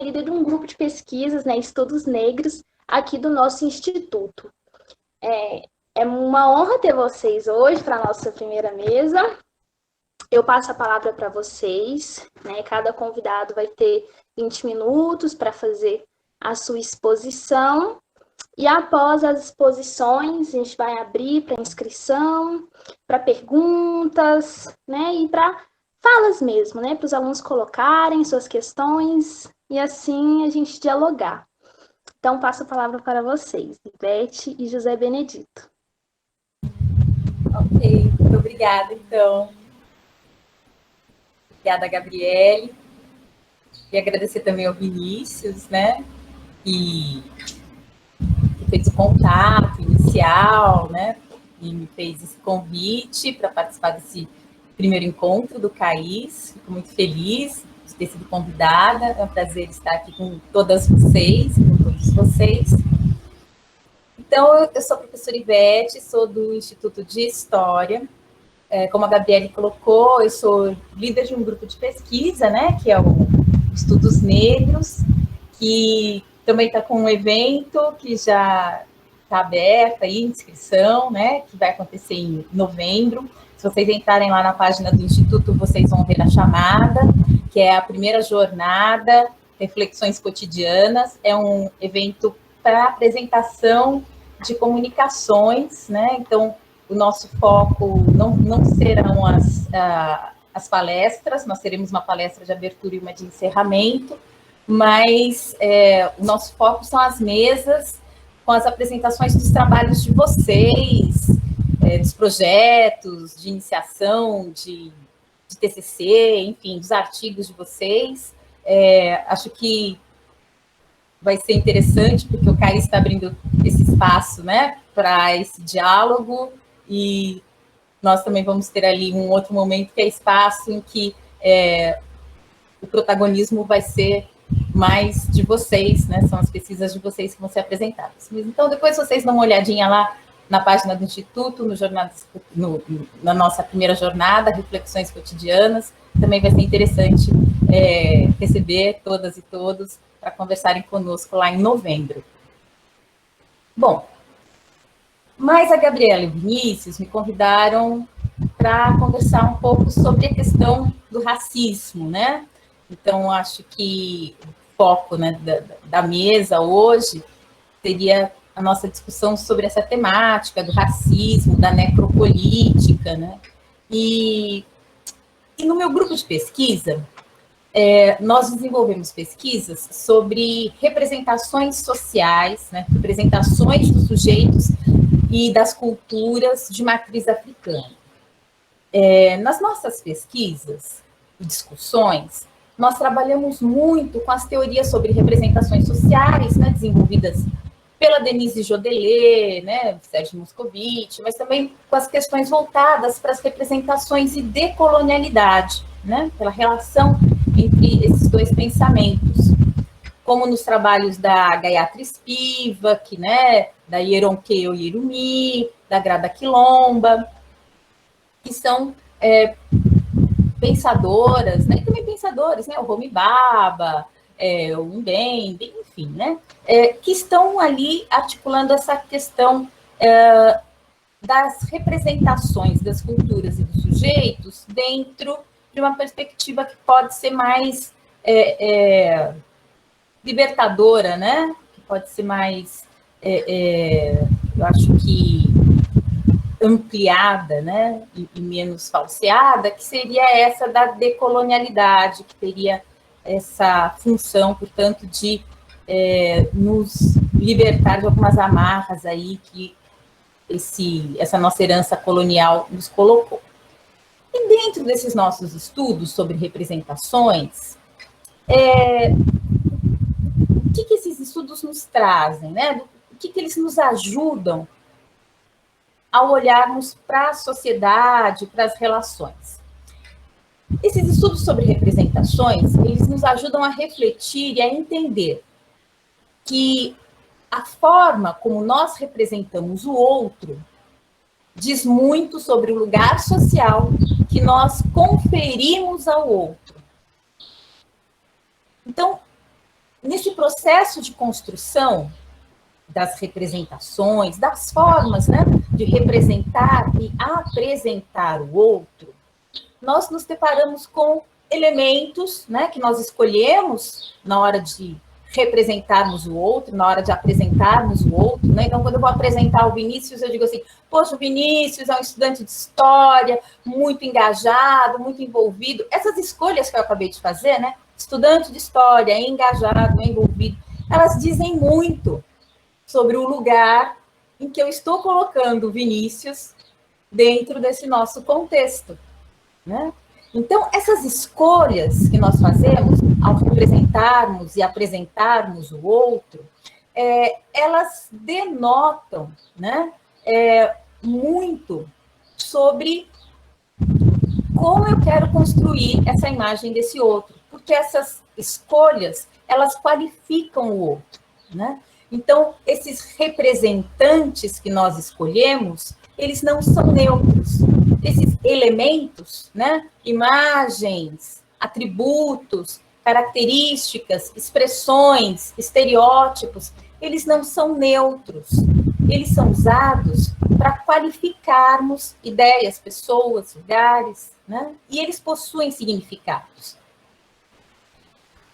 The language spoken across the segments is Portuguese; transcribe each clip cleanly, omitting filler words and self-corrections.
líder de um grupo de pesquisas, né, estudos negros, aqui do nosso instituto. É uma honra ter vocês hoje para a nossa primeira mesa. Eu passo a palavra para vocês, né? Cada convidado vai ter 20 minutos para fazer a sua exposição. E após as exposições, a gente vai abrir para inscrição, para perguntas, né? E para falas mesmo, né? Para os alunos colocarem suas questões e assim a gente dialogar. Então, passo a palavra para vocês, Ivete e José Benedito. Ok, muito obrigada, então. Obrigada, Gabriele. E agradecer também ao Vinícius, né? Que fez o contato inicial, né? E me fez esse convite para participar desse primeiro encontro do CAIS. Fico muito feliz de ter sido convidada. É um prazer estar aqui com todas vocês, com todos vocês. Então, eu sou a professora Ivete, sou do Instituto de História. Como a Gabriele colocou, eu sou líder de um grupo de pesquisa, né, que é o Estudos Negros, que também está com um evento que já está aberto aí, inscrição, né, que vai acontecer em novembro. Se vocês entrarem lá na página do Instituto, vocês vão ver a chamada, que é a primeira jornada, Reflexões Cotidianas. É um evento para apresentação de comunicações, né, então o nosso foco não serão as palestras, nós teremos uma palestra de abertura e uma de encerramento, mas o nosso foco são as mesas com as apresentações dos trabalhos de vocês, dos projetos de iniciação, de TCC, enfim, dos artigos de vocês. Acho que vai ser interessante, porque o CAIS está abrindo esse espaço, né, para esse diálogo, e nós também vamos ter ali um outro momento, que é espaço em que o protagonismo vai ser mais de vocês, né? São as pesquisas de vocês que vão ser apresentadas. Então, depois vocês dão uma olhadinha lá na página do Instituto, na nossa primeira jornada, Reflexões Cotidianas. Também vai ser interessante receber todas e todos para conversarem conosco lá em novembro. Bom, mas a Gabriela e o Vinícius me convidaram para conversar um pouco sobre a questão do racismo, né? Então, acho que o foco, né, da mesa hoje seria a nossa discussão sobre essa temática do racismo, da necropolítica, né? E no meu grupo de pesquisa, nós desenvolvemos pesquisas sobre representações sociais, né, representações dos sujeitos e das culturas de matriz africana. Nas nossas pesquisas e discussões, nós trabalhamos muito com as teorias sobre representações sociais, né, desenvolvidas pela Denise Jodelet, né, Sérgio Moscovitch, mas também com as questões voltadas para as representações e decolonialidade, né, pela relação entre esses dois pensamentos, como nos trabalhos da Gayatri Spivak, né, da Yeronke Oyerumi, da Grada Quilomba, que são pensadoras, né, e também pensadores, né, o Homi Bhabha, o Mbembe, enfim, né, que estão ali articulando essa questão das representações das culturas e dos sujeitos dentro de uma perspectiva que pode ser mais libertadora, né, que pode ser mais, eu acho que ampliada, né, e menos falseada, que seria essa da decolonialidade, que teria essa função, portanto, de nos libertar de algumas amarras aí que essa nossa herança colonial nos colocou. E dentro desses nossos estudos sobre representações, o que esses estudos nos trazem, né? O que eles nos ajudam ao olharmos para a sociedade, para as relações. Esses estudos sobre representações, eles nos ajudam a refletir e a entender que a forma como nós representamos o outro diz muito sobre o lugar social que nós conferimos ao outro. Então, nesse processo de construção das representações, das formas, né, de representar e apresentar o outro, nós nos deparamos com elementos, né, que nós escolhemos na hora de representarmos o outro, na hora de apresentarmos o outro, né? Então, quando eu vou apresentar o Vinícius, eu digo assim, poxa, o Vinícius é um estudante de história, muito engajado, muito envolvido. Essas escolhas que eu acabei de fazer, né? Estudante de história, engajado, envolvido, elas dizem muito sobre o lugar em que eu estou colocando o Vinícius dentro desse nosso contexto, né? Então, essas escolhas que nós fazemos ao representarmos e apresentarmos o outro, elas denotam, né, muito sobre como eu quero construir essa imagem desse outro, porque essas escolhas, elas qualificam o outro, né? Então, esses representantes que nós escolhemos, eles não são neutros. Esses elementos, né? Imagens, atributos, características, expressões, estereótipos, eles não são neutros. Eles são usados para qualificarmos ideias, pessoas, lugares, né? E eles possuem significados.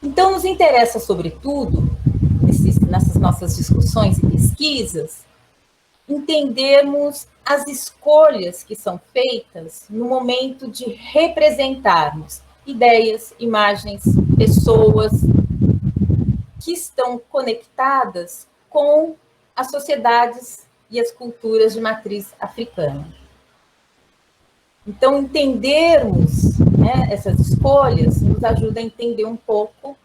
Então, nos interessa, sobretudo, nessas nossas discussões e pesquisas, entendermos as escolhas que são feitas no momento de representarmos ideias, imagens, pessoas que estão conectadas com as sociedades e as culturas de matriz africana. Então, entendermos, né, essas escolhas nos ajuda a entender um pouco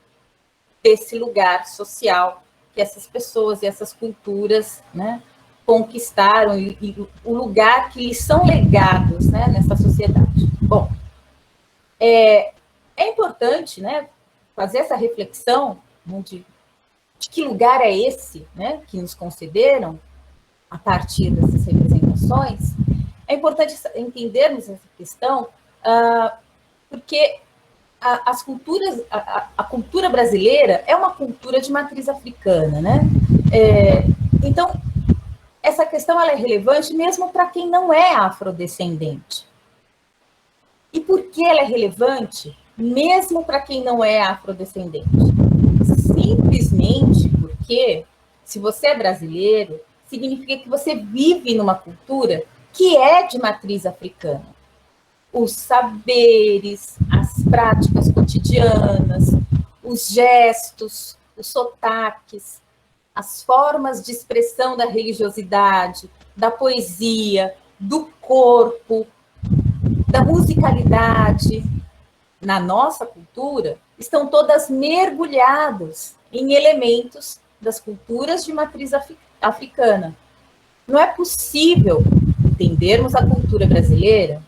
desse lugar social que essas pessoas e essas culturas, né, conquistaram e o lugar que lhes são legados, né, nessa sociedade. Bom, é importante, né, fazer essa reflexão, né, de que lugar é esse, né, que nos concederam a partir dessas representações. É importante entendermos essa questão, porque as culturas, a cultura brasileira é uma cultura de matriz africana, né? Então, essa questão ela é relevante mesmo para quem não é afrodescendente. E por que ela é relevante mesmo para quem não é afrodescendente? Simplesmente porque, se você é brasileiro, significa que você vive numa cultura que é de matriz africana. Os saberes, as práticas cotidianas, os gestos, os sotaques, as formas de expressão da religiosidade, da poesia, do corpo, da musicalidade, na nossa cultura, estão todas mergulhadas em elementos das culturas de matriz africana. Não é possível entendermos a cultura brasileira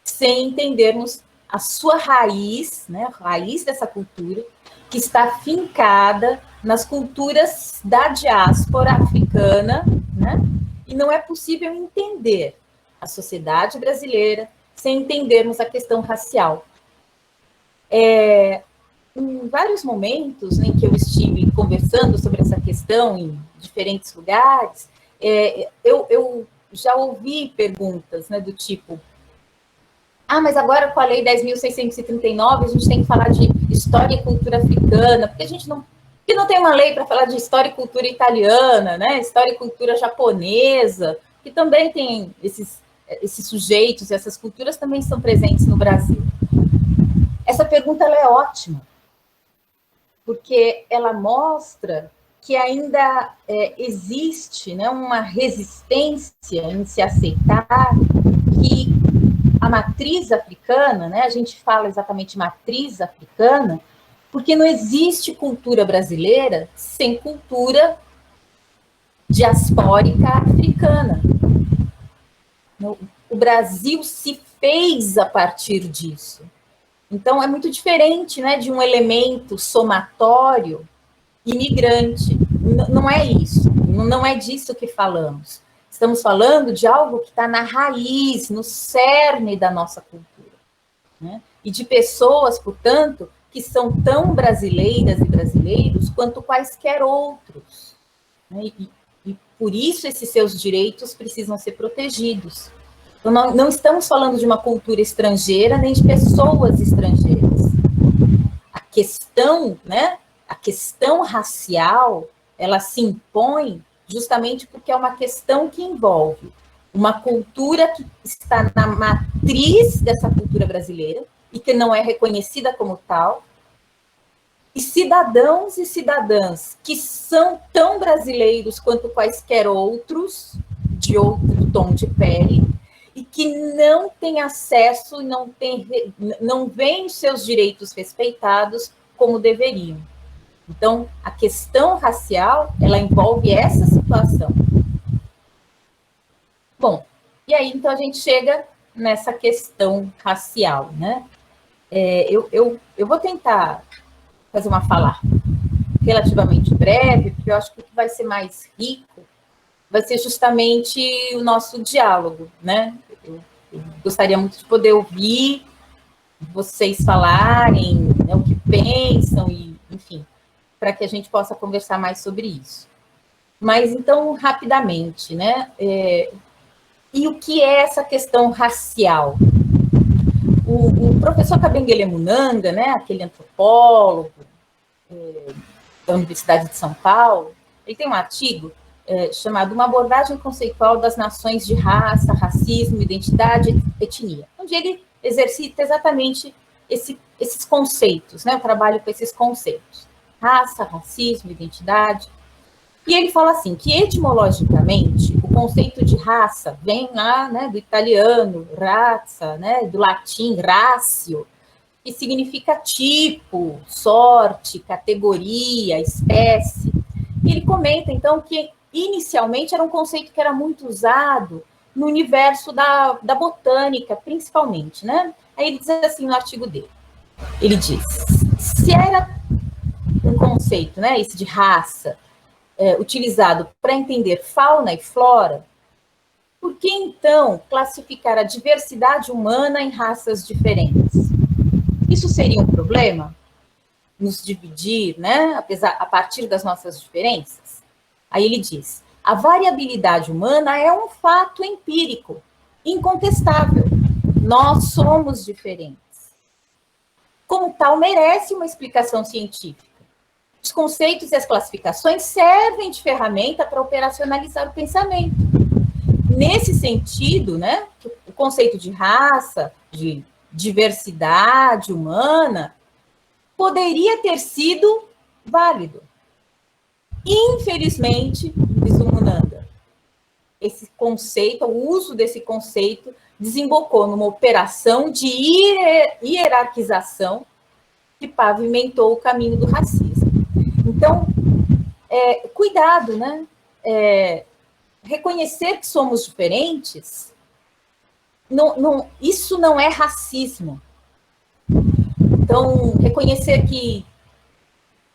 sem entendermos a sua raiz, né, a raiz dessa cultura, que está fincada nas culturas da diáspora africana, né? E não é possível entender a sociedade brasileira sem entendermos a questão racial. Em vários momentos em que eu estive conversando sobre essa questão em diferentes lugares, eu já ouvi perguntas, né, do tipo: mas agora com a Lei 10.639 a gente tem que falar de história e cultura africana, porque a gente não tem uma lei para falar de história e cultura italiana, né? História e cultura japonesa, que também tem esses sujeitos, essas culturas também são presentes no Brasil. Essa pergunta ela é ótima, porque ela mostra que ainda existe, né, uma resistência em se aceitar que a matriz africana, né, a gente fala exatamente matriz africana, porque não existe cultura brasileira sem cultura diaspórica africana. O Brasil se fez a partir disso. Então, é muito diferente, né, de um elemento somatório imigrante. Não é isso, não é disso que falamos. Estamos falando de algo que está na raiz, no cerne da nossa cultura, né? E de pessoas, portanto, que são tão brasileiras e brasileiros quanto quaisquer outros, né? E por isso esses seus direitos precisam ser protegidos. Então, não estamos falando de uma cultura estrangeira, nem de pessoas estrangeiras. A questão, né, a questão racial, ela se impõe justamente porque é uma questão que envolve uma cultura que está na matriz dessa cultura brasileira e que não é reconhecida como tal, e cidadãos e cidadãs que são tão brasileiros quanto quaisquer outros, de outro tom de pele, e que não têm acesso, não veem seus direitos respeitados como deveriam. Então, a questão racial, ela envolve essa situação. Bom, e aí, então, a gente chega nessa questão racial, né? Eu vou tentar fazer uma fala relativamente breve, porque eu acho que o que vai ser mais rico vai ser justamente o nosso diálogo, né? Eu gostaria muito de poder ouvir vocês falarem, né, o que pensam, e, enfim, para que a gente possa conversar mais sobre isso. Mas, então, rapidamente, né? E o que é essa questão racial? O professor Kabengele Munanga, né, aquele antropólogo da Universidade de São Paulo, ele tem um artigo chamado Uma abordagem conceitual das nações de raça, racismo, identidade e etnia, onde ele exercita exatamente esses conceitos, né, o trabalho com esses conceitos, raça, racismo, identidade. E ele fala assim, que etimologicamente o conceito de raça vem lá, né, do italiano, razza, né, do latim, ratio, que significa tipo, sorte, categoria, espécie. E ele comenta, então, que inicialmente era um conceito que era muito usado no universo da botânica, principalmente, né? Aí ele diz assim no artigo dele, ele diz, se era um conceito, né, esse de raça, utilizado para entender fauna e flora, por que então classificar a diversidade humana em raças diferentes? Isso seria um problema? Nos dividir, né, a partir das nossas diferenças? Aí ele diz, a variabilidade humana é um fato empírico, incontestável. Nós somos diferentes. Como tal, merece uma explicação científica. Os conceitos e as classificações servem de ferramenta para operacionalizar o pensamento. Nesse sentido, né, o conceito de raça, de diversidade humana, poderia ter sido válido. Infelizmente, diz o Munanga, esse conceito, o uso desse conceito, desembocou numa operação de hierarquização que pavimentou o caminho do racismo. Então, cuidado, né? Reconhecer que somos diferentes, isso não é racismo. Então, reconhecer que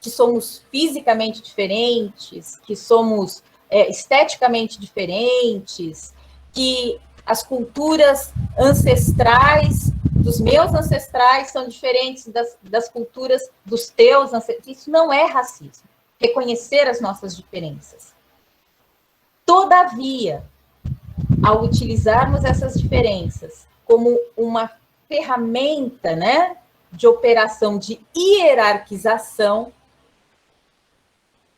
somos fisicamente diferentes, que somos esteticamente diferentes, que as culturas ancestrais dos meus ancestrais são diferentes das culturas dos teus ancestrais. Isso não é racismo. Reconhecer as nossas diferenças. Todavia, ao utilizarmos essas diferenças como uma ferramenta, né, de operação de hierarquização,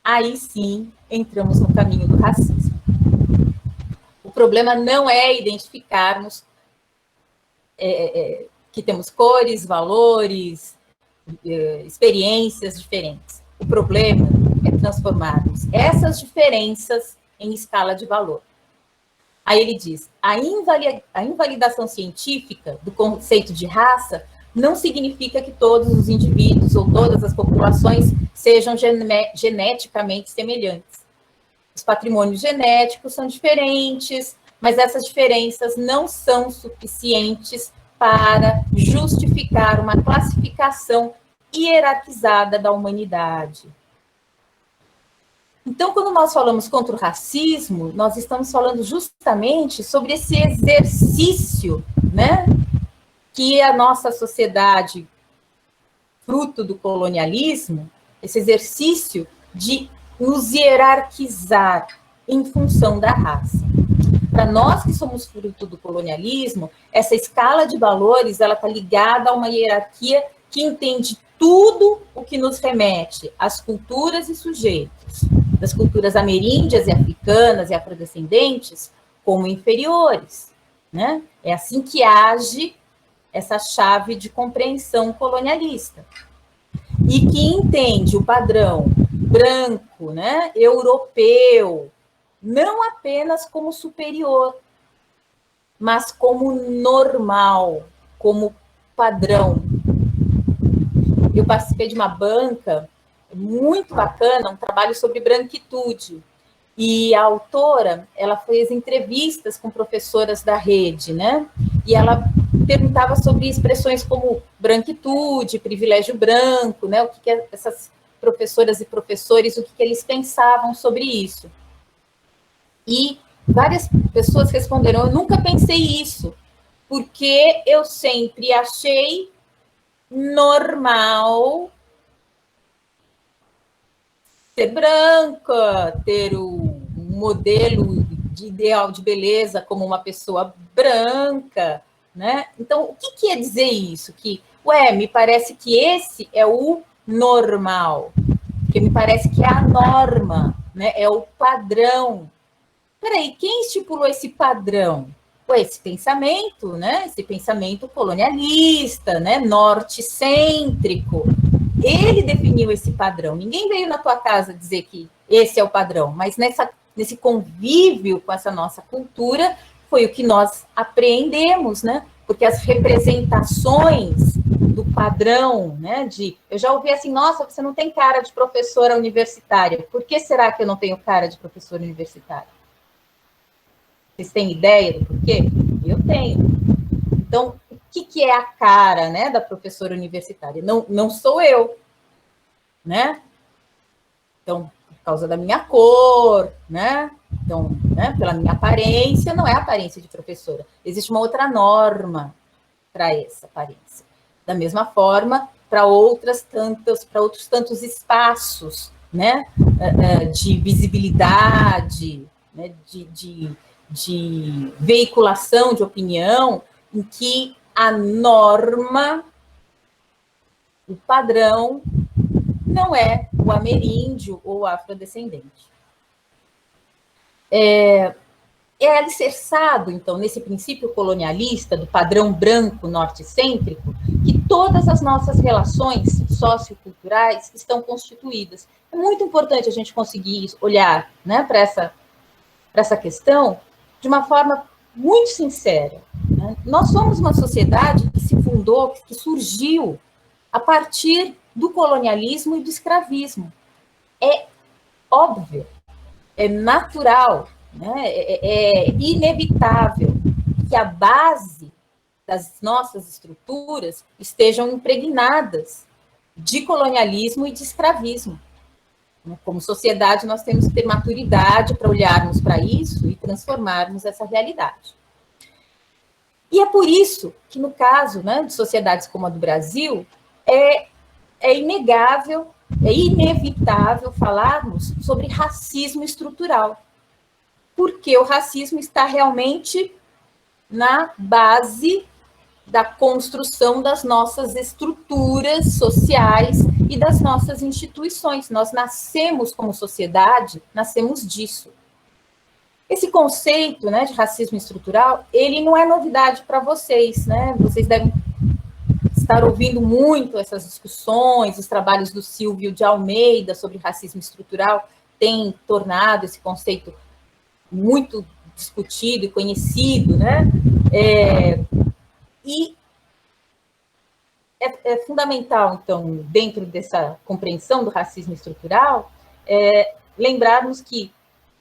aí sim entramos no caminho do racismo. O problema não é identificarmos que temos cores, valores, experiências diferentes. O problema é transformarmos essas diferenças em escala de valor. Aí ele diz, a invalidação científica do conceito de raça não significa que todos os indivíduos ou todas as populações sejam geneticamente semelhantes. Os patrimônios genéticos são diferentes, mas essas diferenças não são suficientes para justificar uma classificação hierarquizada da humanidade. Então, quando nós falamos contra o racismo, nós estamos falando justamente sobre esse exercício, né, que a nossa sociedade fruto do colonialismo, esse exercício de nos hierarquizar em função da raça. Para nós que somos fruto do colonialismo, essa escala de valores ela está ligada a uma hierarquia que entende tudo o que nos remete às culturas e sujeitos, das culturas ameríndias e africanas e afrodescendentes, como inferiores, né? É assim que age essa chave de compreensão colonialista. E que entende o padrão branco, né, europeu, não apenas como superior, mas como normal, como padrão. Eu participei de uma banca muito bacana, um trabalho sobre branquitude. E a autora, ela fez entrevistas com professoras da rede, né? E ela perguntava sobre expressões como branquitude, privilégio branco, né? O que essas professoras e professores, o que eles pensavam sobre isso. E várias pessoas responderam, eu nunca pensei isso, porque eu sempre achei normal ser branca, ter o modelo de ideal de beleza como uma pessoa branca, né? Então, o que quer dizer isso? Que, me parece que esse é o normal, porque me parece que é a norma, né? É o padrão. Peraí, quem estipulou esse padrão? Esse pensamento, né? Esse pensamento colonialista, né? Norte-cêntrico. Ele definiu esse padrão. Ninguém veio na tua casa dizer que esse é o padrão, mas nesse convívio com essa nossa cultura foi o que nós apreendemos, né? Porque as representações do padrão, né? Eu já ouvi assim, nossa, você não tem cara de professora universitária. Por que será que eu não tenho cara de professora universitária? Vocês têm ideia do porquê? Eu tenho. Então, o que é a cara, né, da professora universitária? Não sou eu, né? Então, por causa da minha cor, né? Então, né, pela minha aparência, não é a aparência de professora. Existe uma outra norma para essa aparência. Da mesma forma, para outros tantos espaços, né, de visibilidade, né, de veiculação de opinião, em que a norma, o padrão, não é o ameríndio ou o afrodescendente. É alicerçado, então, nesse princípio colonialista do padrão branco norte-cêntrico, que todas as nossas relações socioculturais estão constituídas. É muito importante a gente conseguir olhar, né, para essa questão de uma forma muito sincera. Né? Nós somos uma sociedade que se fundou, que surgiu a partir do colonialismo e do escravismo. É óbvio, é natural, né? É inevitável que a base das nossas estruturas estejam impregnadas de colonialismo e de escravismo. Como sociedade, nós temos que ter maturidade para olharmos para isso e transformarmos essa realidade. E é por isso que, no caso, né, de sociedades como a do Brasil, é inegável, é inevitável falarmos sobre racismo estrutural, porque o racismo está realmente na base da construção das nossas estruturas sociais e das nossas instituições. Nós nascemos como sociedade, nascemos disso. Esse conceito, né, de racismo estrutural, ele não é novidade para vocês, né? Vocês devem estar ouvindo muito essas discussões, os trabalhos do Silvio de Almeida sobre racismo estrutural têm tornado esse conceito muito discutido e conhecido, né? E é fundamental, então, dentro dessa compreensão do racismo estrutural, lembrarmos que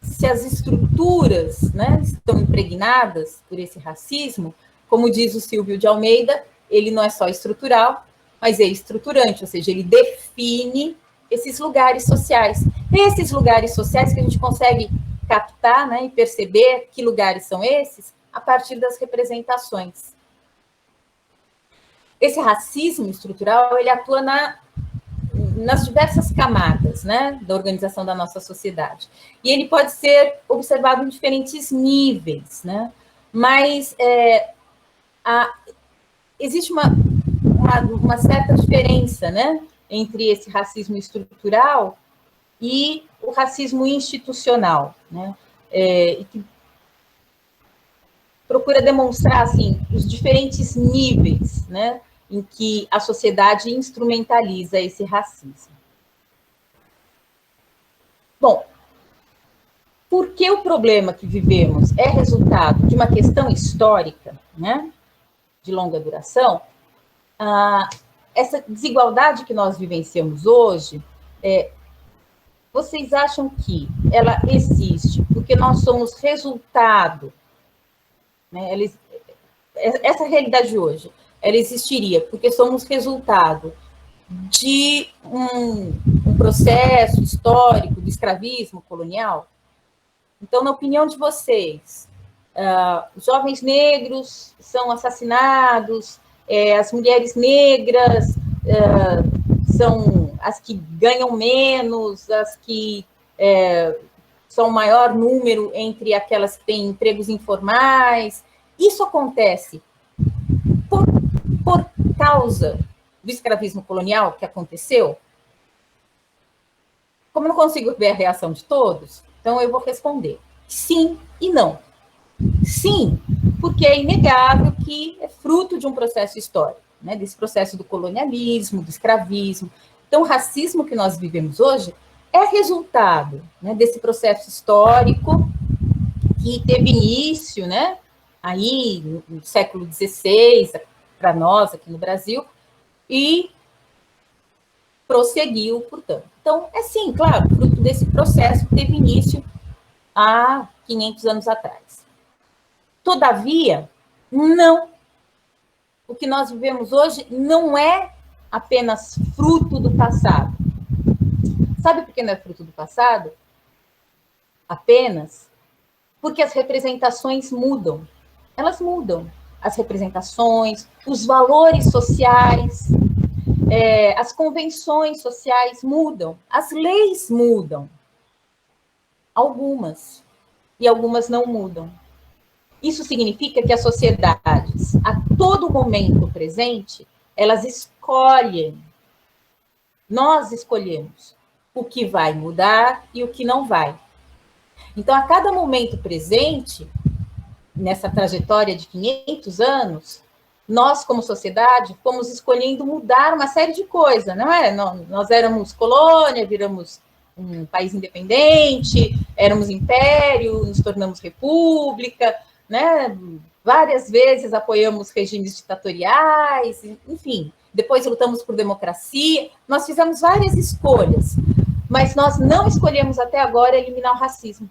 se as estruturas, né, estão impregnadas por esse racismo, como diz o Silvio de Almeida, ele não é só estrutural, mas é estruturante, ou seja, ele define esses lugares sociais. Esses lugares sociais que a gente consegue captar, né, e perceber que lugares são esses a partir das representações. esse racismo estrutural, ele atua nas diversas camadas, né, da organização da nossa sociedade. E ele pode ser observado em diferentes níveis, né? Mas existe uma certa diferença, né, entre esse racismo estrutural e o racismo institucional, né? E que procura demonstrar assim os diferentes níveis, né, em que a sociedade instrumentaliza esse racismo. Bom, por que o problema que vivemos é resultado de uma questão histórica, né, de longa duração? Essa desigualdade que nós vivenciamos hoje, vocês acham que ela existe porque nós somos resultado, né, essa realidade de hoje, ela existiria porque somos resultado de um processo histórico de escravismo colonial? Então, na opinião de vocês, os jovens negros são assassinados, as mulheres negras são as que ganham menos, as que são o maior número entre aquelas que têm empregos informais. Isso acontece por causa do escravismo colonial que aconteceu? Como eu não consigo ver a reação de todos, então eu vou responder sim e não. Sim, porque é inegável que é fruto de um processo histórico, né, desse processo do colonialismo, do escravismo. Então, o racismo que nós vivemos hoje é resultado, né, desse processo histórico que teve início, né, aí no século XVI, para nós aqui no Brasil, e prosseguiu, portanto. Então, é sim, claro, fruto desse processo que teve início há 500 anos atrás. Todavia, não. O que nós vivemos hoje não é apenas fruto do passado. Sabe por que não é fruto do passado? Apenas porque as representações mudam. Elas mudam. As representações, os valores sociais, as convenções sociais mudam, as leis mudam. Algumas. E algumas não mudam. Isso significa que as sociedades, a todo momento presente, elas escolhem, nós escolhemos o que vai mudar e o que não vai. Então, a cada momento presente, nessa trajetória de 500 anos, nós, como sociedade, fomos escolhendo mudar uma série de coisas, não é? Nós éramos colônia, viramos um país independente, éramos império, nos tornamos república, né? Várias vezes apoiamos regimes ditatoriais, enfim, depois lutamos por democracia, nós fizemos várias escolhas, mas nós não escolhemos até agora eliminar o racismo.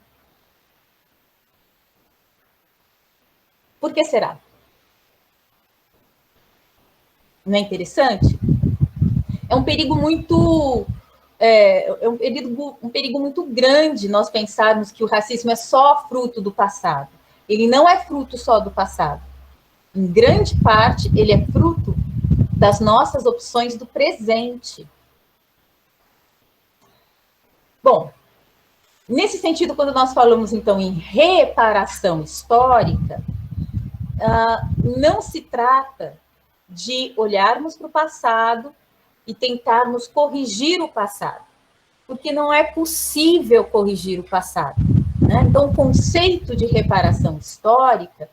Por que será? Não é interessante? É um perigo muito um perigo muito grande nós pensarmos que o racismo é só fruto do passado. Ele não é fruto só do passado. Em grande parte, ele é fruto das nossas opções do presente. Bom, nesse sentido, quando nós falamos, então, em reparação histórica, não se trata de olharmos para o passado e tentarmos corrigir o passado, porque não é possível corrigir o passado, né? Então, o conceito de reparação histórica,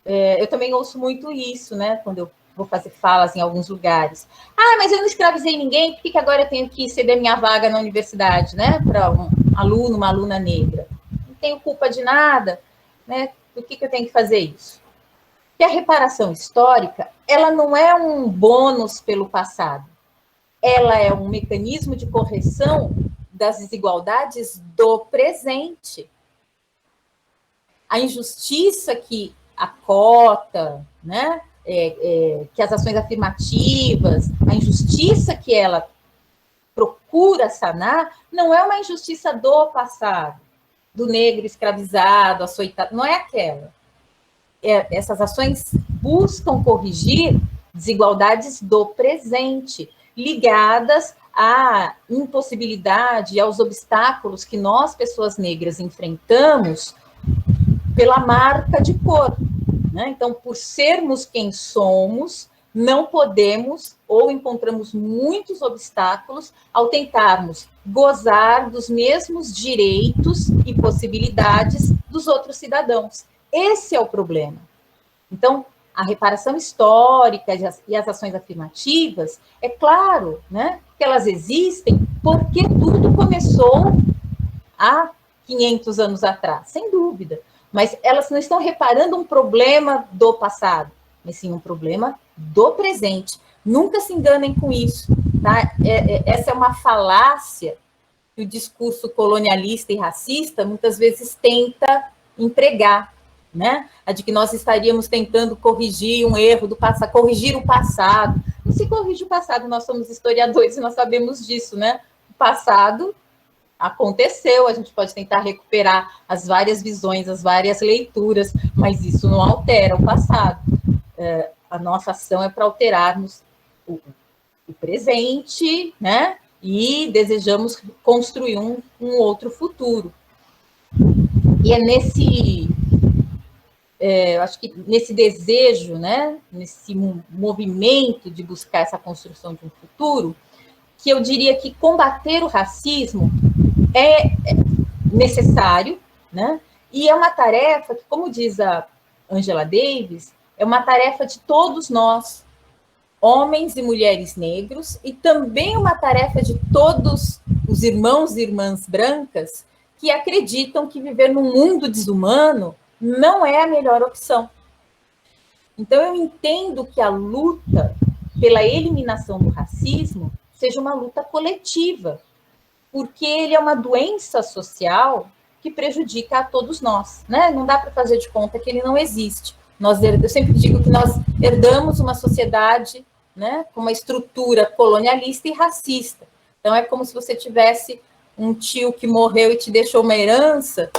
eu também ouço muito isso, né? Quando eu vou fazer falas em alguns lugares. Ah, mas eu não escravizei ninguém, por que agora eu tenho que ceder minha vaga na universidade, né? Para um aluno, uma aluna negra. Não tenho culpa de nada, né? Por que eu tenho que fazer isso? Porque a reparação histórica, ela não é um bônus pelo passado. Ela é um mecanismo de correção das desigualdades do presente. A injustiça que a cota, né, que as ações afirmativas, a injustiça que ela procura sanar, não é uma injustiça do passado, do negro escravizado, açoitado, não é aquela. Essas ações buscam corrigir desigualdades do presente, ligadas à impossibilidade, aos obstáculos que nós, pessoas negras, enfrentamos pela marca de cor, né? Então, por sermos quem somos, não podemos ou encontramos muitos obstáculos ao tentarmos gozar dos mesmos direitos e possibilidades dos outros cidadãos. Esse é o problema. Então, a reparação histórica e as ações afirmativas, é claro, né, que elas existem porque tudo começou há 500 anos atrás, sem dúvida. Mas elas não estão reparando um problema do passado, mas sim um problema do presente. Nunca se enganem com isso, tá? Essa é uma falácia que o discurso colonialista e racista muitas vezes tenta empregar, né? A de que nós estaríamos tentando corrigir um erro do passado, corrigir o passado. Não se corrige o passado, nós somos historiadores e nós sabemos disso, né? O passado aconteceu, a gente pode tentar recuperar as várias visões, as várias leituras, mas isso não altera o passado. A nossa ação é para alterarmos o presente, né? E desejamos construir um outro futuro. E é eu acho que nesse desejo, né? Nesse movimento de buscar essa construção de um futuro, que eu diria que combater o racismo é necessário, né? E é uma tarefa que, como diz a Angela Davis, é uma tarefa de todos nós, homens e mulheres negros, e também uma tarefa de todos os irmãos e irmãs brancas que acreditam que viver num mundo desumano não é a melhor opção. Então, eu entendo que a luta pela eliminação do racismo seja uma luta coletiva, porque ele é uma doença social que prejudica a todos nós, né? Não dá para fazer de conta que ele não existe. Eu sempre digo que nós herdamos uma sociedade, né, com uma estrutura colonialista e racista. Então, é como se você tivesse um tio que morreu e te deixou uma herança,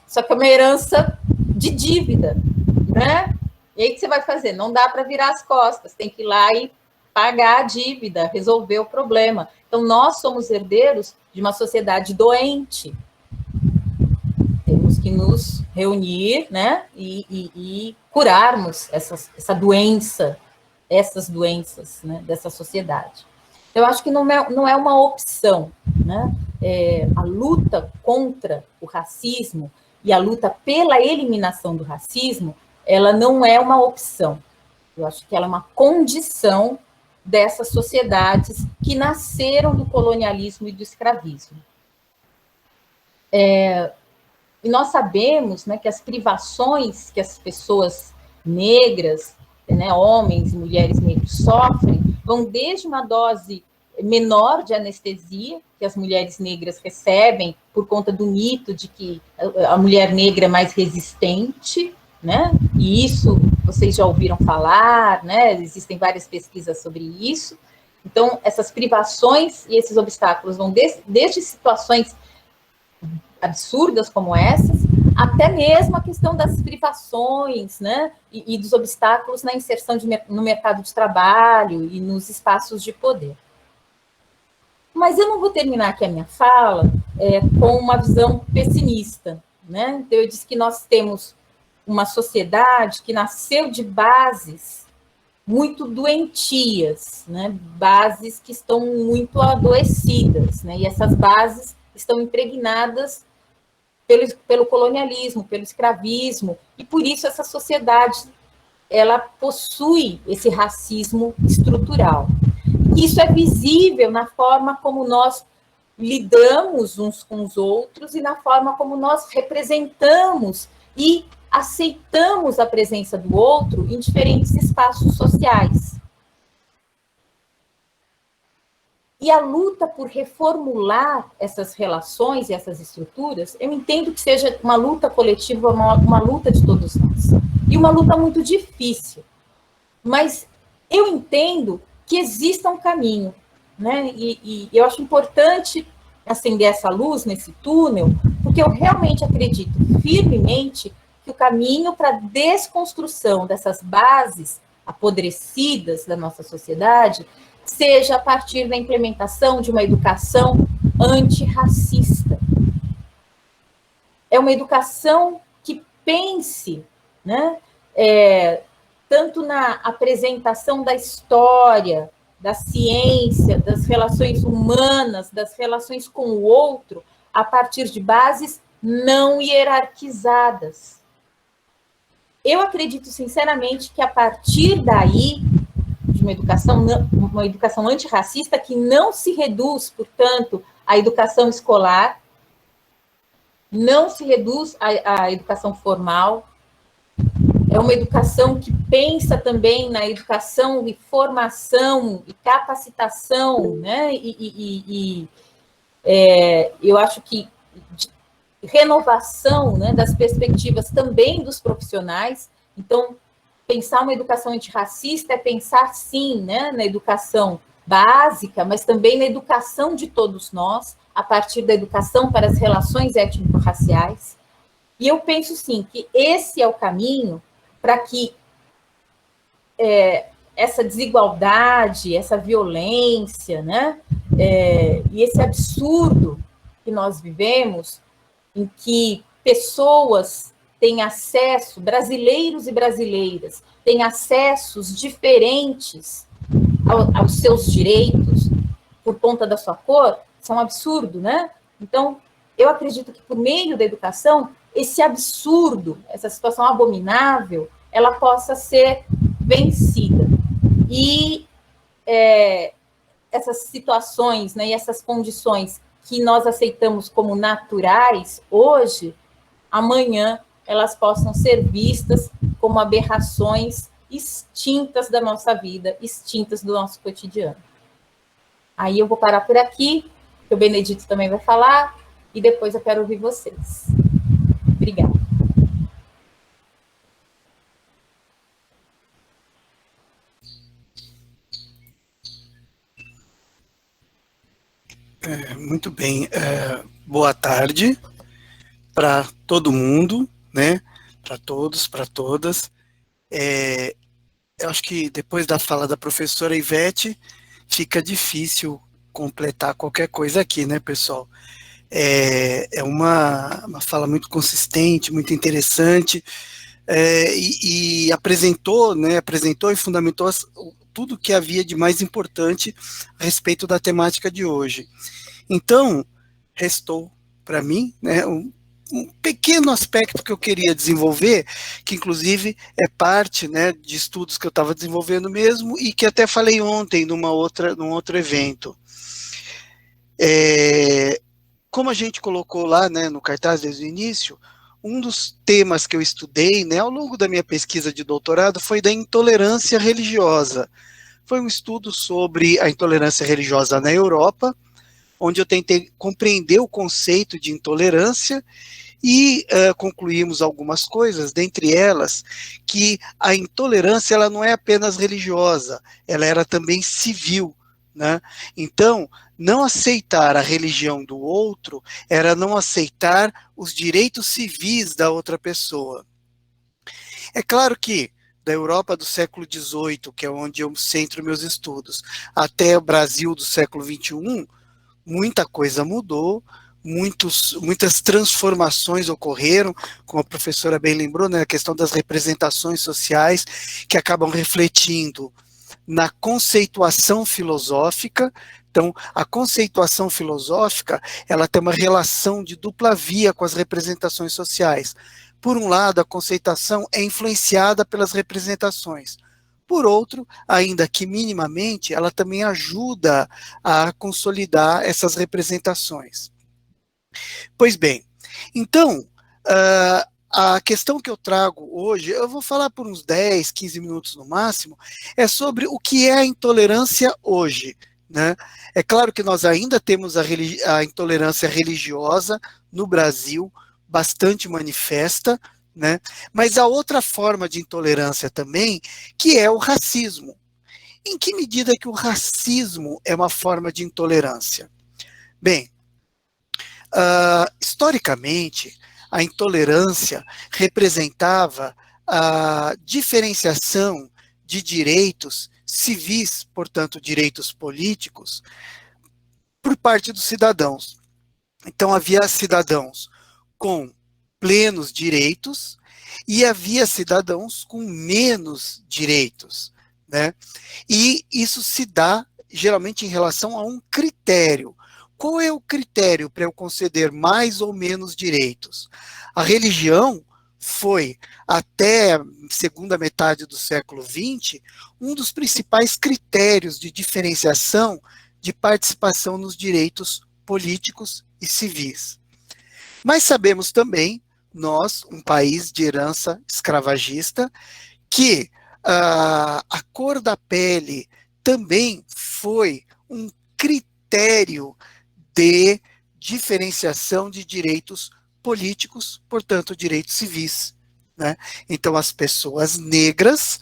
só que é uma herança de dívida, né? E aí o que você vai fazer? Não dá para virar as costas, tem que ir lá e pagar a dívida, resolver o problema. Então, nós somos herdeiros de uma sociedade doente. Temos que nos reunir, né, e curarmos essa doença, essas doenças, né, dessa sociedade. Eu acho que não é uma opção, né? A luta contra o racismo e a luta pela eliminação do racismo, ela não é uma opção. Eu acho que ela é uma condição dessas sociedades que nasceram do colonialismo e do escravismo. E nós sabemos, né, que as privações que as pessoas negras, né, homens e mulheres negros sofrem, vão desde uma dose menor de anestesia, que as mulheres negras recebem por conta do mito de que a mulher negra é mais resistente, né? E isso vocês já ouviram falar, né? Existem várias pesquisas sobre isso. Então, essas privações e esses obstáculos vão desde situações absurdas como essas, até mesmo a questão das privações, né? E dos obstáculos na inserção no mercado de trabalho e nos espaços de poder. Mas eu não vou terminar aqui a minha fala com uma visão pessimista, né? Então, eu disse que nós temos uma sociedade que nasceu de bases muito doentias, né? Bases que estão muito adoecidas, né? E essas bases estão impregnadas pelo colonialismo, pelo escravismo, e por isso essa sociedade ela possui esse racismo estrutural. Isso é visível na forma como nós lidamos uns com os outros e na forma como nós representamos e aceitamos a presença do outro em diferentes espaços sociais. E a luta por reformular essas relações e essas estruturas, eu entendo que seja uma luta coletiva, uma luta de todos nós. E uma luta muito difícil. Mas eu entendo que exista um caminho, né? E eu acho importante acender essa luz nesse túnel, porque eu realmente acredito firmemente que o caminho para a desconstrução dessas bases apodrecidas da nossa sociedade, seja a partir da implementação de uma educação antirracista. É uma educação que pense, né, tanto na apresentação da história, da ciência, das relações humanas, das relações com o outro, a partir de bases não hierarquizadas. Eu acredito sinceramente que a partir daí, de uma educação antirracista que não se reduz, portanto, à educação escolar, não se reduz à educação formal, é uma educação que pensa também na educação e formação e capacitação, né? Eu acho que renovação, né, das perspectivas também dos profissionais. Então, pensar uma educação antirracista é pensar, sim, né, na educação básica, mas também na educação de todos nós, a partir da educação para as relações étnico-raciais. E eu penso, sim, que esse é o caminho para que essa desigualdade, essa violência, né, e esse absurdo que nós vivemos, em que pessoas têm acesso, brasileiros e brasileiras, têm acessos diferentes aos seus direitos por conta da sua cor, isso é um absurdo, né? Então, eu acredito que por meio da educação, esse absurdo, essa situação abominável, ela possa ser vencida. E essas situações, né, e essas condições que nós aceitamos como naturais hoje, amanhã elas possam ser vistas como aberrações extintas da nossa vida, extintas do nosso cotidiano. Aí eu vou parar por aqui, que o Benedito também vai falar, e depois eu quero ouvir vocês. Obrigada. Muito bem. Boa tarde para todo mundo, né? Para todos, para todas. Eu acho que depois da fala da professora Ivete, fica difícil completar qualquer coisa aqui, né, pessoal? É uma fala muito consistente, muito interessante, e apresentou e fundamentou tudo que havia de mais importante a respeito da temática de hoje. Então, restou para mim, né, um pequeno aspecto que eu queria desenvolver, que inclusive é parte, né, de estudos que eu estava desenvolvendo mesmo, e que até falei ontem num outro evento. Como a gente colocou lá, né, no cartaz desde o início, um dos temas que eu estudei, né, ao longo da minha pesquisa de doutorado foi da intolerância religiosa. Foi um estudo sobre a intolerância religiosa na Europa, onde eu tentei compreender o conceito de intolerância e concluímos algumas coisas, dentre elas, que a intolerância ela não é apenas religiosa, ela era também civil, né? Então, não aceitar a religião do outro era não aceitar os direitos civis da outra pessoa. É claro que da Europa do século XVIII, que é onde eu centro meus estudos, até o Brasil do século XXI, muita coisa mudou, muitas transformações ocorreram, como a professora bem lembrou, né, a questão das representações sociais, que acabam refletindo na conceituação filosófica. Então, a conceituação filosófica, ela tem uma relação de dupla via com as representações sociais. Por um lado, a conceituação é influenciada pelas representações. Por outro, ainda que minimamente, ela também ajuda a consolidar essas representações. Pois bem, então, a questão que eu trago hoje, eu vou falar por uns 10, 15 minutos no máximo, é sobre o que é a intolerância hoje, né? É claro que nós ainda temos a intolerância religiosa no Brasil, bastante manifesta, né? Mas há outra forma de intolerância também, que é o racismo. Em que medida que o racismo é uma forma de intolerância? Bem, historicamente, a intolerância representava a diferenciação de direitos civis, portanto, direitos políticos, por parte dos cidadãos. Então, havia cidadãos com plenos direitos e havia cidadãos com menos direitos, né? E isso se dá, geralmente, em relação a um critério. Qual é o critério para eu conceder mais ou menos direitos? A religião foi, até a segunda metade do século XX, um dos principais critérios de diferenciação de participação nos direitos políticos e civis. Mas sabemos também, nós, um país de herança escravagista, que a cor da pele também foi um critério de diferenciação de direitos políticos, portanto, direitos civis, né? Então, as pessoas negras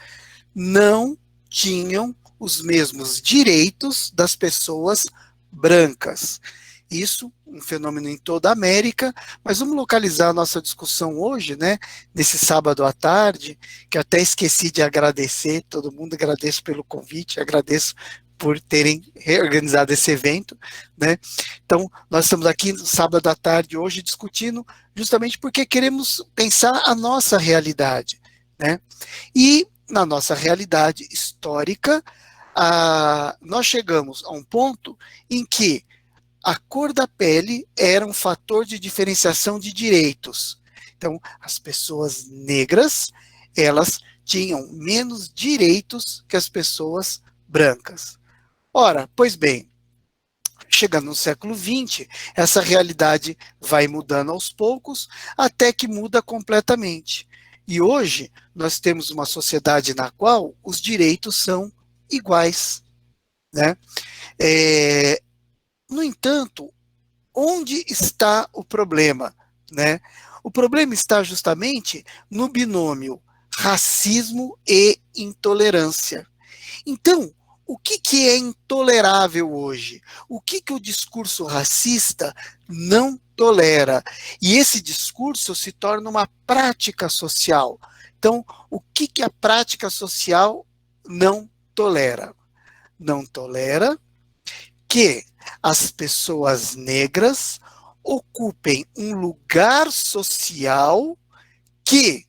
não tinham os mesmos direitos das pessoas brancas. Isso, um fenômeno em toda a América, mas vamos localizar a nossa discussão hoje, né, nesse sábado à tarde, que até esqueci de agradecer, todo mundo, agradeço pelo convite, agradeço por terem reorganizado esse evento, né. Então, nós estamos aqui no sábado à tarde hoje discutindo justamente porque queremos pensar a nossa realidade, né, e na nossa realidade histórica, nós chegamos a um ponto em que a cor da pele era um fator de diferenciação de direitos. Então, as pessoas negras, elas tinham menos direitos que as pessoas brancas. Ora, pois bem, chegando no século XX, essa realidade vai mudando aos poucos, até que muda completamente. E hoje, nós temos uma sociedade na qual os direitos são iguais, né? No entanto, onde está o problema, né? O problema está justamente no binômio racismo e intolerância. Então, o que é intolerável hoje? O que o discurso racista não tolera? E esse discurso se torna uma prática social. Então, o que a prática social não tolera? Não tolera que as pessoas negras ocupem um lugar social que,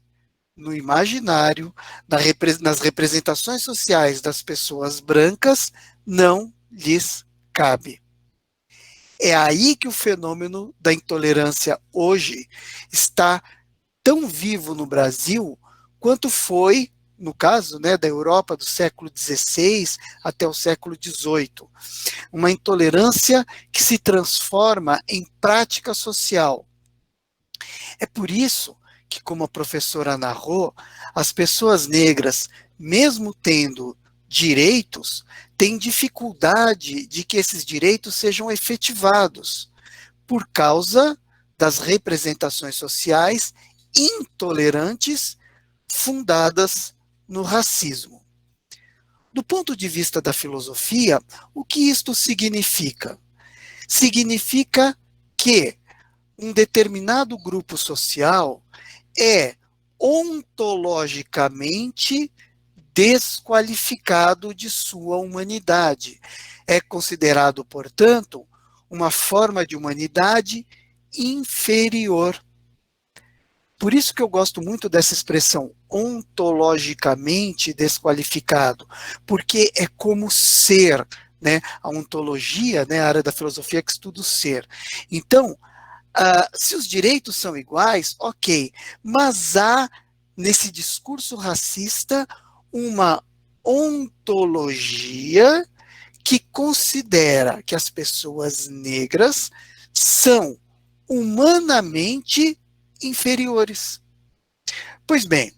no imaginário, nas representações sociais das pessoas brancas, não lhes cabe. É aí que o fenômeno da intolerância hoje está tão vivo no Brasil quanto foi, no caso, né, da Europa do século XVI até o século XVIII. Uma intolerância que se transforma em prática social. É por isso que, como a professora narrou, as pessoas negras, mesmo tendo direitos, têm dificuldade de que esses direitos sejam efetivados, por causa das representações sociais intolerantes fundadas no racismo. Do ponto de vista da filosofia, o que isto significa? Significa que um determinado grupo social é ontologicamente desqualificado de sua humanidade. É considerado, portanto, uma forma de humanidade inferior. Por isso que eu gosto muito dessa expressão, ontologicamente desqualificado, porque é como ser, né? A ontologia, né, a área da filosofia que estuda o ser. Então, se os direitos são iguais, ok, mas há nesse discurso racista uma ontologia que considera que as pessoas negras são humanamente inferiores. Pois bem,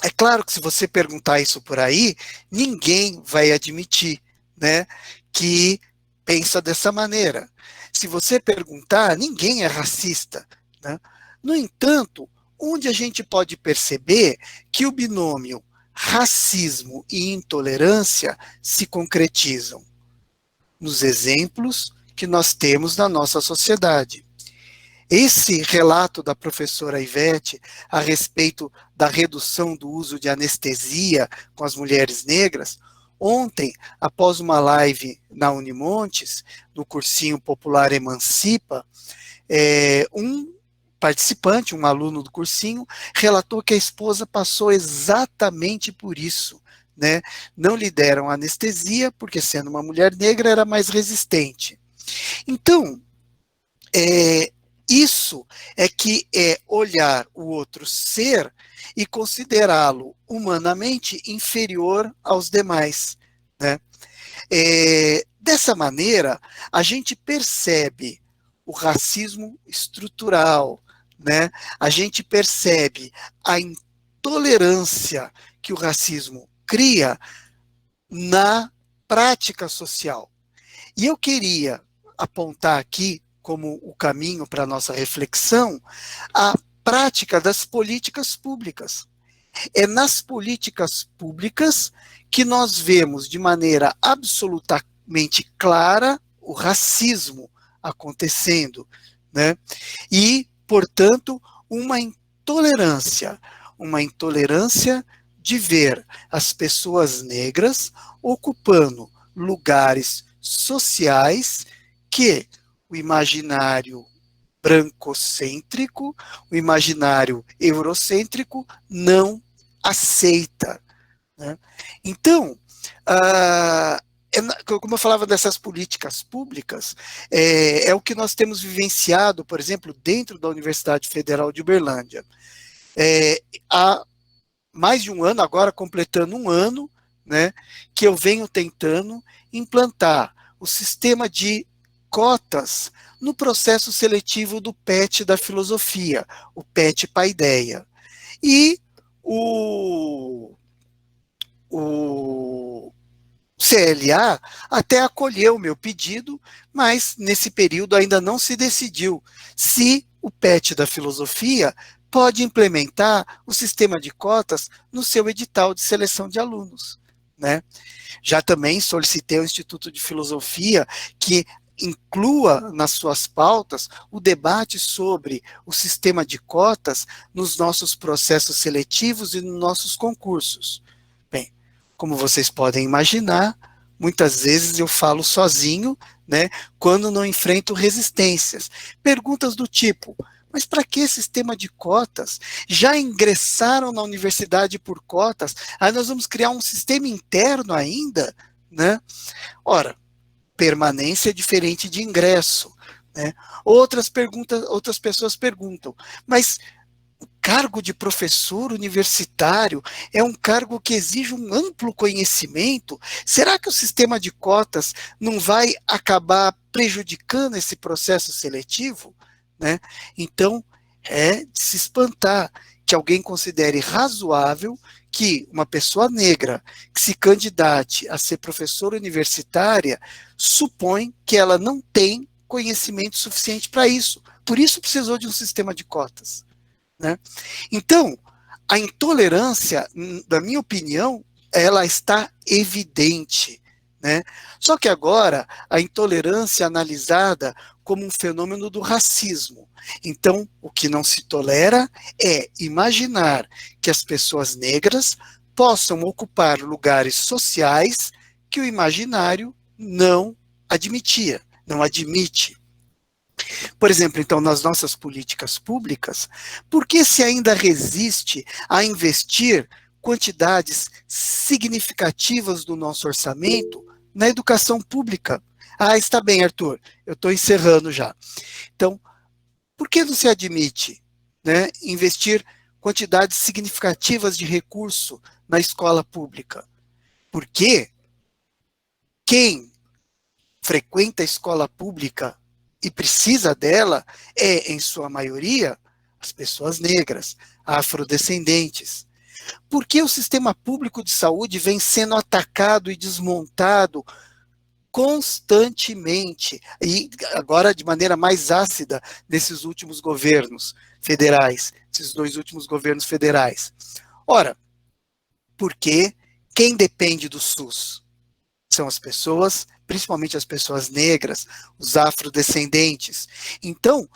é claro que se você perguntar isso por aí, ninguém vai admitir, né, que pensa dessa maneira. Se você perguntar, ninguém é racista, né? No entanto, onde a gente pode perceber que o binômio racismo e intolerância se concretizam? Nos exemplos que nós temos na nossa sociedade. Esse relato da professora Ivete a respeito da redução do uso de anestesia com as mulheres negras, ontem, após uma live na Unimontes, no cursinho popular Emancipa, um participante, um aluno do cursinho, relatou que a esposa passou exatamente por isso, né? Não lhe deram anestesia, porque sendo uma mulher negra era mais resistente. Então, isso é que é olhar o outro ser e considerá-lo humanamente inferior aos demais, né? Dessa maneira, a gente percebe o racismo estrutural, né? A gente percebe a intolerância que o racismo cria na prática social. E eu queria apontar aqui, como o caminho para a nossa reflexão, a prática das políticas públicas. É nas políticas públicas que nós vemos de maneira absolutamente clara o racismo acontecendo, né? E, portanto, uma intolerância de ver as pessoas negras ocupando lugares sociais que o imaginário brancocêntrico, o imaginário eurocêntrico não aceita, né? Então, como eu falava dessas políticas públicas, é o que nós temos vivenciado, por exemplo, dentro da Universidade Federal de Uberlândia. Há mais de um ano, agora completando um ano, né, que eu venho tentando implantar o sistema de cotas no processo seletivo do PET da filosofia, o PET Paideia. E o CLA até acolheu o meu pedido, mas nesse período ainda não se decidiu se o PET da filosofia pode implementar o sistema de cotas no seu edital de seleção de alunos, né? Já também solicitei ao Instituto de Filosofia que inclua nas suas pautas o debate sobre o sistema de cotas nos nossos processos seletivos e nos nossos concursos. Bem, como vocês podem imaginar, muitas vezes eu falo sozinho, né, quando não enfrento resistências. Perguntas do tipo: mas para que sistema de cotas? Já ingressaram na universidade por cotas? Aí nós vamos criar um sistema interno ainda, né? Ora, permanência é diferente de ingresso, né? Outras pessoas perguntam: mas o cargo de professor universitário é um cargo que exige um amplo conhecimento. Será que o sistema de cotas não vai acabar prejudicando esse processo seletivo, né? Então, é de se espantar que alguém considere razoável que uma pessoa negra que se candidate a ser professora universitária supõe que ela não tem conhecimento suficiente para isso. Por isso precisou de um sistema de cotas, né? Então, a intolerância, na minha opinião, ela está evidente, né? Só que agora a intolerância é analisada como um fenômeno do racismo. Então, o que não se tolera é imaginar que as pessoas negras possam ocupar lugares sociais que o imaginário não admitia, não admite. Por exemplo, então, nas nossas políticas públicas, por que se ainda resiste a investir quantidades significativas do nosso orçamento na educação pública? Ah, está bem, Arthur, eu estou encerrando já. Então, por que não se admite, né, investir quantidades significativas de recurso na escola pública? Porque quem frequenta a escola pública e precisa dela é, em sua maioria, as pessoas negras, afrodescendentes. Por que o sistema público de saúde vem sendo atacado e desmontado constantemente, e agora de maneira mais ácida nesses últimos governos federais, esses 2 últimos governos federais? Ora, porque quem depende do SUS são as pessoas, principalmente as pessoas negras, os afrodescendentes. Então,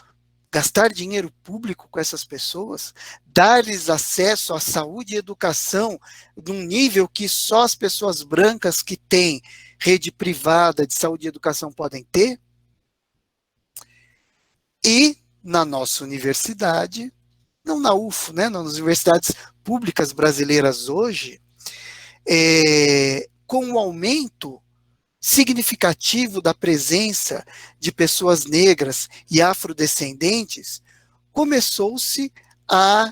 gastar dinheiro público com essas pessoas, dar-lhes acesso à saúde e educação num nível que só as pessoas brancas que têm rede privada de saúde e educação podem ter? E na nossa universidade, não na UFO, né, nas universidades públicas brasileiras hoje, com o aumento significativo da presença de pessoas negras e afrodescendentes, começou-se a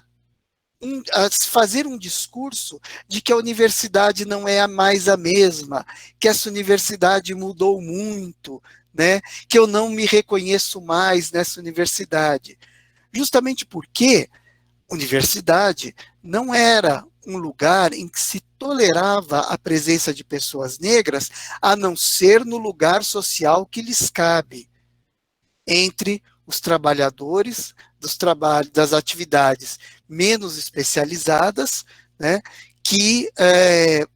fazer um discurso de que a universidade não é mais a mesma, que essa universidade mudou muito, né, que eu não me reconheço mais nessa universidade. Justamente porque universidade não era um lugar em que se tolerava a presença de pessoas negras, a não ser no lugar social que lhes cabe, entre os trabalhadores das atividades menos especializadas, né, que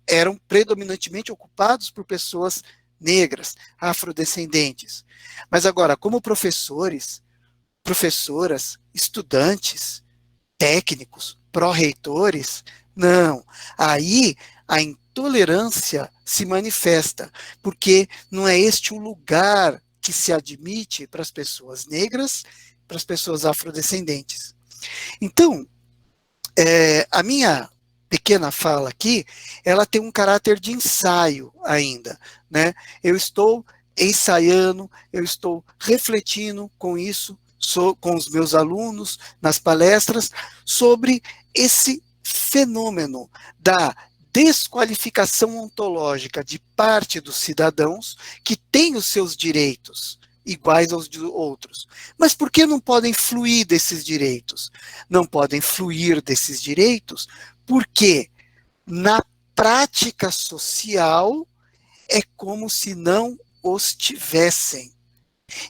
eram predominantemente ocupados por pessoas negras, afrodescendentes. Mas agora, como professores, professoras, estudantes, técnicos, pró-reitores, não. Aí a intolerância se manifesta, porque não é este o lugar que se admite para as pessoas negras, para as pessoas afrodescendentes. Então, a minha pequena fala aqui, ela tem um caráter de ensaio ainda, né? Eu estou ensaiando, eu estou refletindo com isso, com os meus alunos, nas palestras, sobre esse fenômeno da desqualificação ontológica de parte dos cidadãos que têm os seus direitos iguais aos de outros. Mas por que não podem fluir desses direitos? Não podem fluir desses direitos porque na prática social é como se não os tivessem.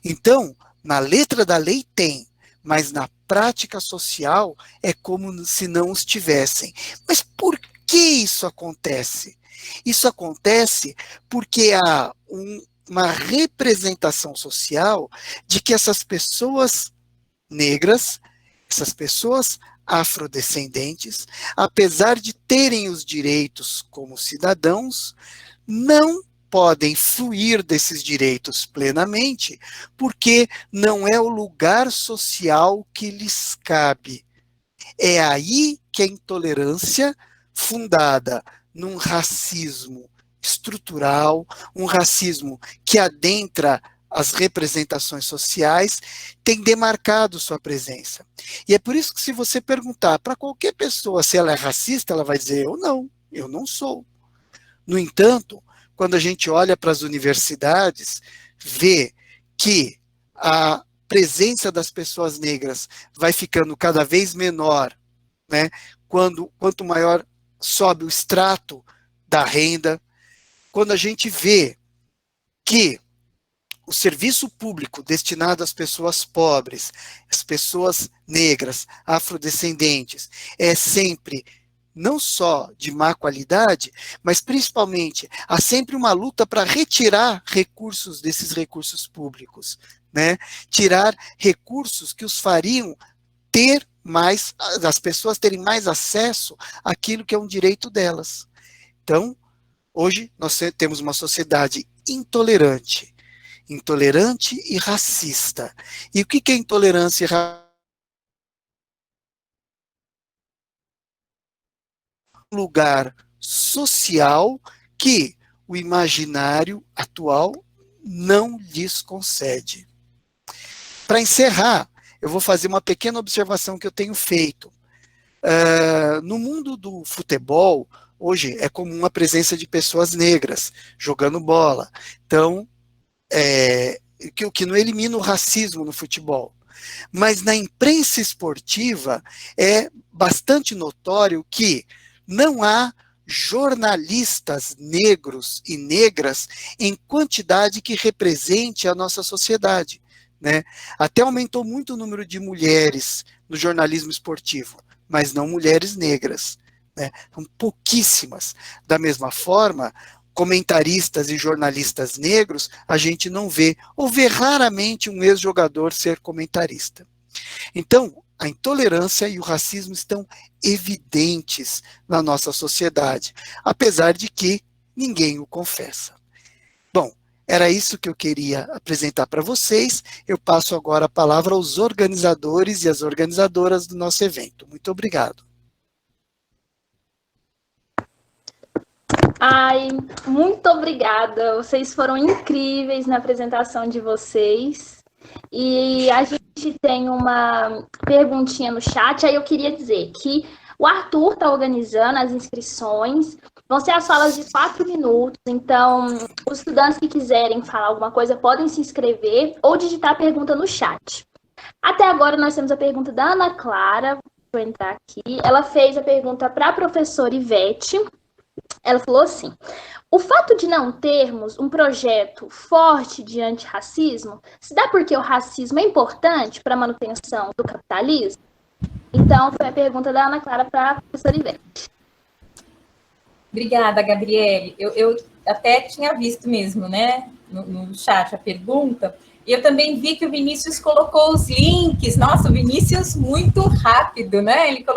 Então, na letra da lei tem, mas na prática social é como se não os tivessem. Mas por que isso acontece? Isso acontece porque há uma representação social de que essas pessoas negras, essas pessoas afrodescendentes, apesar de terem os direitos como cidadãos, não podem fluir desses direitos plenamente, porque não é o lugar social que lhes cabe. É aí que a intolerância, fundada num racismo estrutural, um racismo que adentra as representações sociais, tem demarcado sua presença. E é por isso que se você perguntar para qualquer pessoa se ela é racista, ela vai dizer, eu não sou. No entanto, quando a gente olha para as universidades, vê que a presença das pessoas negras vai ficando cada vez menor, né? Quanto maior sobe o extrato da renda, quando a gente vê que o serviço público destinado às pessoas pobres, às pessoas negras, afrodescendentes, é sempre não só de má qualidade, mas principalmente há sempre uma luta para retirar recursos desses recursos públicos, né? Tirar recursos que os fariam ter mais, as pessoas terem mais acesso àquilo que é um direito delas. Então, hoje nós temos uma sociedade intolerante e racista. E o que é intolerância e racismo? Lugar social que o imaginário atual não lhes concede. Para encerrar, eu vou fazer uma pequena observação que eu tenho feito. No mundo do futebol, hoje é comum a presença de pessoas negras jogando bola. Então, o que não elimina o racismo no futebol. Mas na imprensa esportiva é bastante notório que não há jornalistas negros e negras em quantidade que represente a nossa sociedade, né? Até aumentou muito o número de mulheres no jornalismo esportivo, mas não mulheres negras, né? São pouquíssimas. Da mesma forma, comentaristas e jornalistas negros, a gente não vê, ou vê raramente um ex-jogador ser comentarista. Então, a intolerância e o racismo estão evidentes na nossa sociedade, apesar de que ninguém o confessa. Bom, era isso que eu queria apresentar para vocês. Eu passo agora a palavra aos organizadores e às organizadoras do nosso evento. Muito obrigado. Ai, muito obrigada. Vocês foram incríveis na apresentação de vocês. E a gente tem uma perguntinha no chat. Aí eu queria dizer que o Arthur está organizando as inscrições. Vão ser as falas de 4 minutos. Então, os estudantes que quiserem falar alguma coisa podem se inscrever ou digitar a pergunta no chat. Até agora nós temos a pergunta da Ana Clara. Vou entrar aqui. Ela fez a pergunta para a professora Ivete. Ela falou assim: o fato de não termos um projeto forte de antirracismo se dá porque o racismo é importante para a manutenção do capitalismo? Então, foi a pergunta da Ana Clara para a professora Ivete. Obrigada, Gabriele. Eu até tinha visto mesmo, né, no chat a pergunta, e eu também vi que o Vinícius colocou os links. Nossa, o Vinícius muito rápido, né? Ele colocou